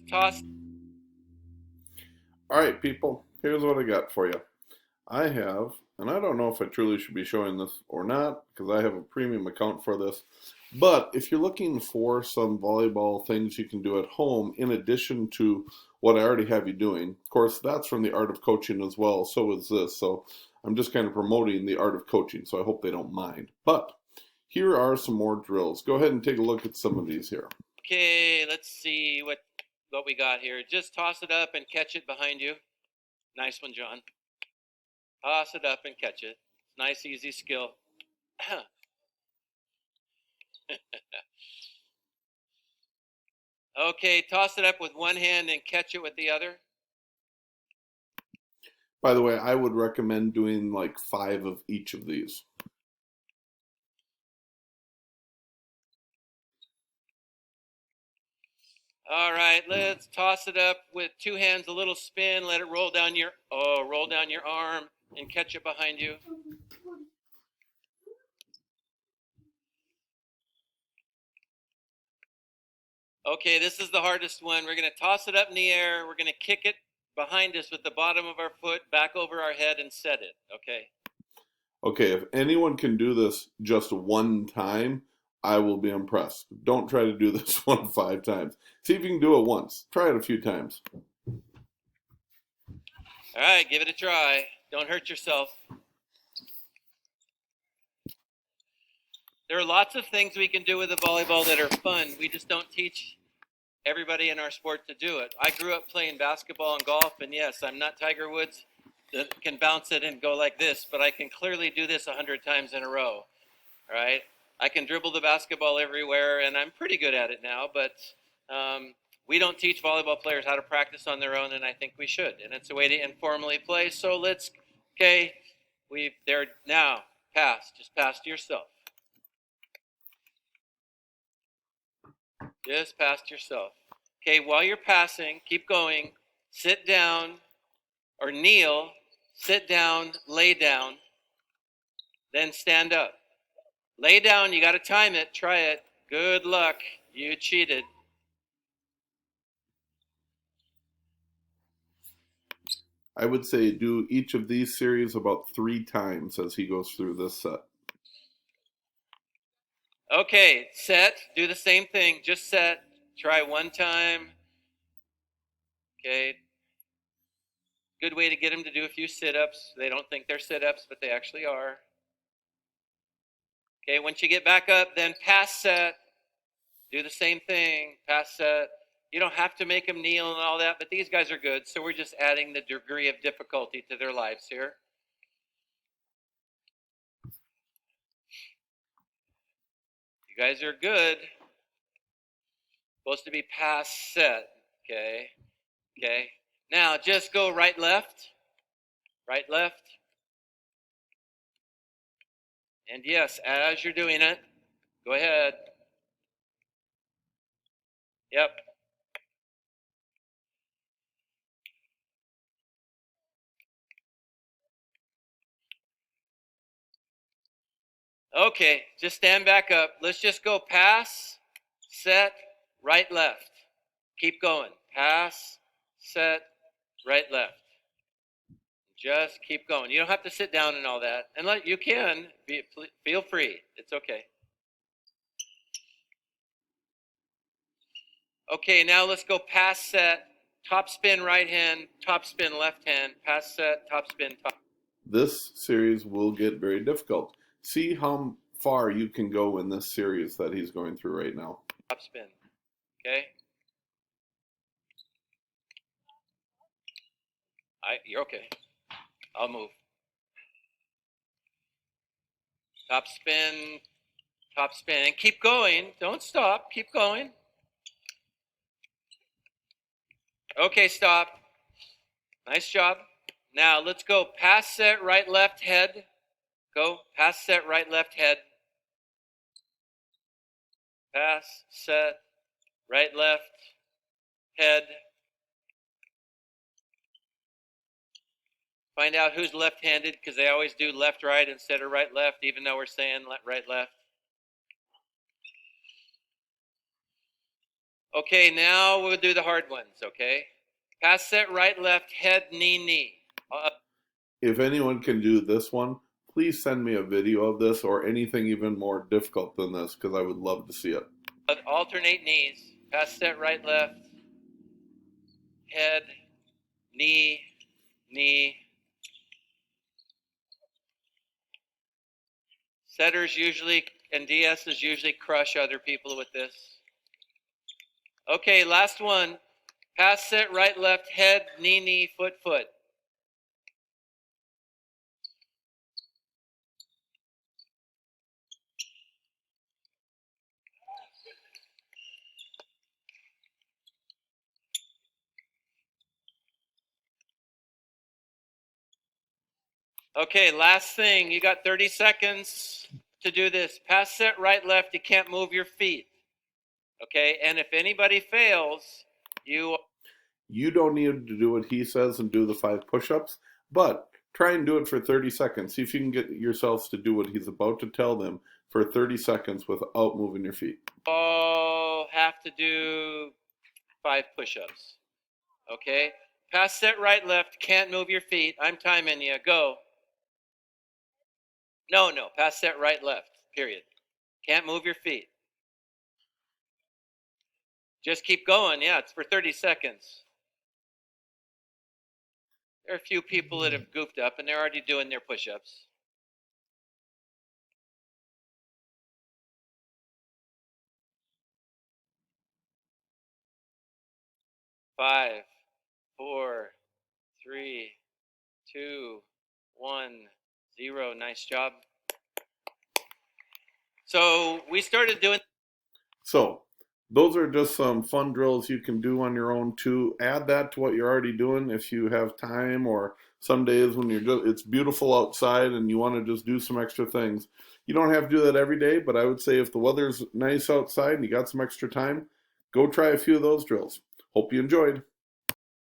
toss. All right, people, here's what I got for you. I have, and I don't know if I truly should be showing this or not because I have a premium account for this, but if you're looking for some volleyball things you can do at home in addition to what I already have you doing, of course, that's from the Art of Coaching as well, so is this. So I'm just kind of promoting the Art of Coaching, so I hope they don't mind. But here are some more drills. Go ahead and take a look at some of these here. Okay, let's see what we got here. Just toss it up and catch it behind you. Nice one, John. Toss it up and catch it. Nice, easy skill. Okay, toss it up with one hand and catch it with the other. By the way, I would recommend doing like 5 of each of these. All right, let's toss it up with two hands, a little spin, let it roll down your arm and catch it behind you. Okay, this is the hardest one. We're going to toss it up in the air. We're going to kick it behind us with the bottom of our foot back over our head and set it. Okay. Okay, if anyone can do this just one time, I will be impressed. Don't try to do this one 5 times. See if you can do it once. Try it a few times. All right, give it a try. Don't hurt yourself. There are lots of things we can do with the volleyball that are fun. We just don't teach everybody in our sport to do it. I grew up playing basketball and golf, and yes, I'm not Tiger Woods that can bounce it and go like this, but I can clearly do this 100 times in a row. All right, I can dribble the basketball everywhere, and I'm pretty good at it now. But we don't teach volleyball players how to practice on their own, and I think we should. And it's a way to informally play. So let's, okay, there now. Pass, just pass to yourself. Just pass to yourself. Okay, while you're passing, keep going. Sit down or kneel. Sit down, lay down, then stand up. Lay down, you got to time it. Try it. Good luck. You cheated. I would say do each of these series about 3 times as he goes through this set. Okay, set. Do the same thing. Just set. Try one time. Okay. Good way to get them to do a few sit-ups. They don't think they're sit-ups, but they actually are. Okay, once you get back up, then pass set. Do the same thing. Pass set. You don't have to make them kneel and all that, but these guys are good, so we're just adding the degree of difficulty to their lives here. You guys are good. Supposed to be pass set. Okay. Okay. Now just go right, left. Right, left. And yes, as you're doing it, go ahead. Yep. Okay, just stand back up. Let's just go pass, set, right, left. Keep going. Pass, set, right, left. Just keep going. You don't have to sit down and all that. And you can. Feel free. It's okay. Okay, now let's go pass set, top spin right hand, top spin left hand, pass set, top spin, top. This series will get very difficult. See how far you can go in this series that he's going through right now. Top spin. Okay? You're okay. I'll move. Top spin, top spin. And keep going. Don't stop. Keep going. Okay, stop. Nice job. Now let's go pass set, right, left, head. Go. Pass set, right, left, head. Pass, set, right, left, head. Find out who's left-handed because they always do left, right instead of right, left, even though we're saying right, left. Okay, now we'll do the hard ones, okay? Pass, set, right, left, head, knee, knee. If anyone can do this one, please send me a video of this or anything even more difficult than this because I would love to see it. Alternate knees. Pass, set, right, left, head, knee, knee. Setters usually and DSs usually crush other people with this. Okay, last one. Pass, set, right, left, head, knee, knee, foot, foot. Okay, last thing. You got 30 seconds to do this. Pass, set, right, left. You can't move your feet. Okay, and if anybody fails, you don't need to do what he says and do the 5 push-ups, but try and do it for 30 seconds. See if you can get yourselves to do what he's about to tell them for 30 seconds without moving your feet. all have to do 5 push-ups. Okay, pass, set, right, left. Can't move your feet. I'm timing you. Go. No, pass, set, right, left. Period. Can't move your feet. Just keep going. Yeah, it's for 30 seconds. There are a few people that have goofed up and they're already doing their push-ups. 5, 4, 3, 2, 1, 0. Nice job. So we started doing. So those are just some fun drills you can do on your own too. Add that to what you're already doing if you have time, or some days when it's beautiful outside and you want to just do some extra things. You don't have to do that every day, but I would say if the weather's nice outside and you got some extra time, go try a few of those drills. Hope you enjoyed.